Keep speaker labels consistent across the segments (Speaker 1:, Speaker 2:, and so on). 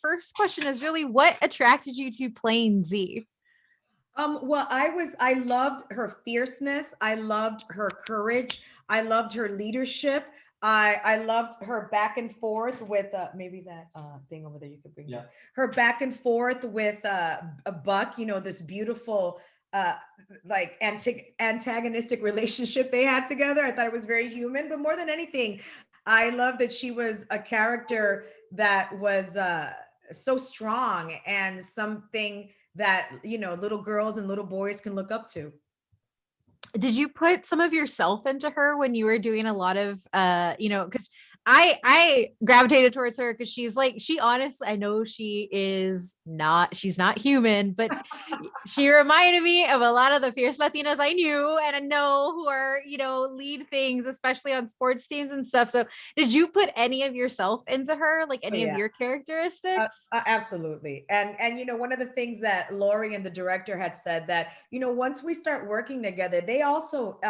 Speaker 1: first question is really, what attracted you to playing Z?
Speaker 2: Well, I loved her fierceness. I loved her courage. I loved her leadership. I loved her back and forth with maybe that thing over there you could bring. Yeah. Her back and forth with a Buck, this beautiful uh like antagonistic relationship they had together. I thought it was very human, but more than anything, I love that she was a character that was so strong and something that little girls and little boys can look up to.
Speaker 1: Did you put some of yourself into her when you were doing a lot of because I gravitated towards her because she honestly, I know she's not human, but she reminded me of a lot of the fierce Latinas I knew and I know who are, lead things, especially on sports teams and stuff. So did you put any of yourself into her, like
Speaker 2: Oh,
Speaker 1: any of
Speaker 2: yeah.
Speaker 1: your characteristics?
Speaker 2: Absolutely. And one of the things that Lori and the director had said that, once we start working together, they also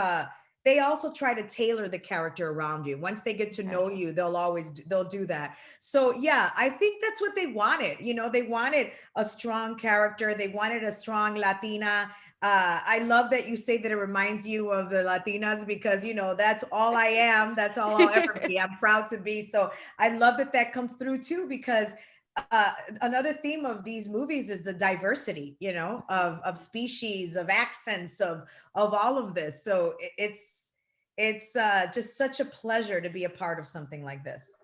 Speaker 2: try to tailor the character around you. Once they get to know you, they'll do that. So yeah, I think that's what they wanted. They wanted a strong character. They wanted a strong Latina. I love that you say that it reminds you of the Latinas because that's all I am. That's all I'll ever be. I'm proud to be. So I love that that comes through too, because another theme of these movies is the diversity, of species, of accents, of all of this. So it's just such a pleasure to be a part of something like this.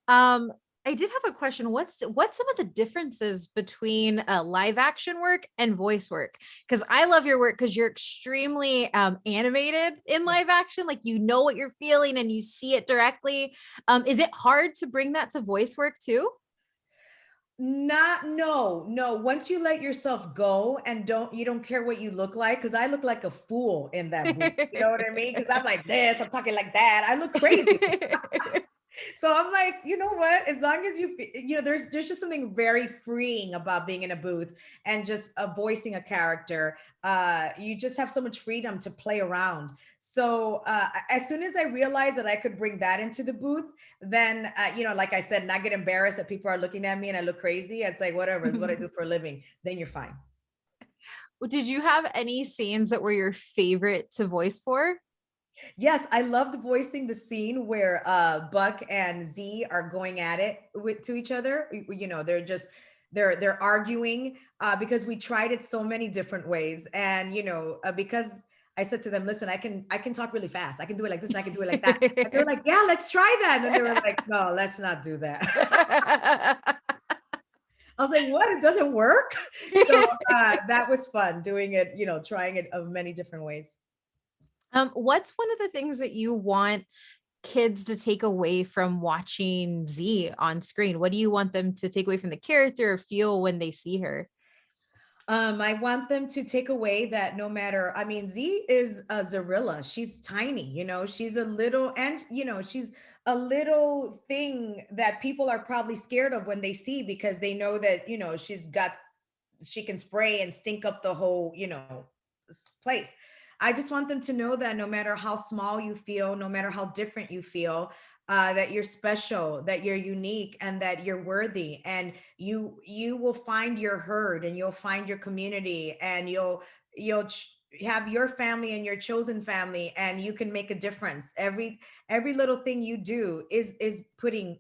Speaker 1: Um, I did have a question. What's some of the differences between live action work and voice work? Because I love your work because you're extremely animated in live action. Like you know what you're feeling and you see it directly. Is it hard to bring that to voice work too?
Speaker 2: Not no no Once you let yourself go and don't care what you look like, because I look like a fool in that booth, you know what I mean, because I'm like this, I'm talking like that, I look crazy. So I'm like, you know what? As long as there's just something very freeing about being in a booth and just voicing a character. You just have so much freedom to play around. So as soon as I realized that I could bring that into the booth, then like I said, not get embarrassed that people are looking at me and I look crazy. It's like whatever, it's what I do for a living. Then you're fine.
Speaker 1: Did you have any scenes that were your favorite to voice for?
Speaker 2: Yes, I loved voicing the scene where Buck and Z are going at it to each other. They're just they're arguing because we tried it so many different ways, and because I said to them, "Listen, I can talk really fast. I can do it like this, and I can do it like that." And they were like, "Yeah, let's try that." And then they were like, "No, let's not do that." I was like, "What? It doesn't work?" So that was fun doing it. Trying it of many different ways.
Speaker 1: What's one of the things that you want kids to take away from watching Z on screen? What do you want them to take away from the character or feel when they see her?
Speaker 2: I want them to take away that no matter, I mean, Z is a zorilla. She's tiny, she's a little, and she's a little thing that people are probably scared of when they see, because they know that, she can spray and stink up the whole, place. I just want them to know that no matter how small you feel, no matter how different you feel, that you're special, that you're unique, and that you're worthy, and you will find your herd, and you'll find your community, and have your family and your chosen family, and you can make a difference. Every little thing you do is putting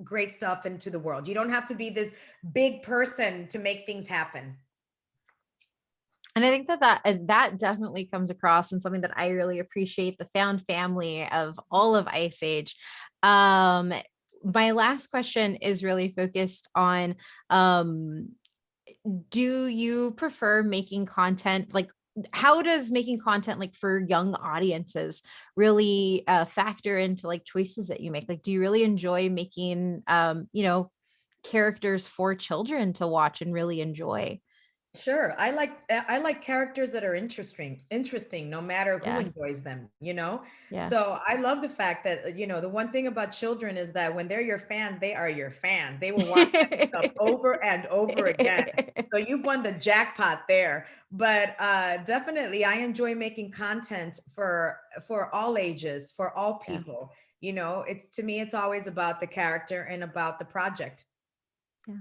Speaker 2: great stuff into the world. You don't have to be this big person to make things happen.
Speaker 1: And I think that definitely comes across and something that I really appreciate, the found family of all of Ice Age. Um, my last question is really focused on do you prefer making content, like how does making content like for young audiences really factor into like choices that you make? Like do you really enjoy making characters for children to watch and really enjoy?
Speaker 2: Sure. I like characters that are interesting no matter who
Speaker 1: Yeah.
Speaker 2: enjoys them, you know?
Speaker 1: Yeah.
Speaker 2: So I love the fact that, the one thing about children is that when they're your fans, they are your fans. They will watch that stuff over and over again. So you've won the jackpot there. But definitely I enjoy making content for all ages, for all
Speaker 1: Yeah.
Speaker 2: people. It's to me it's always about the character and about the project.
Speaker 1: Yeah.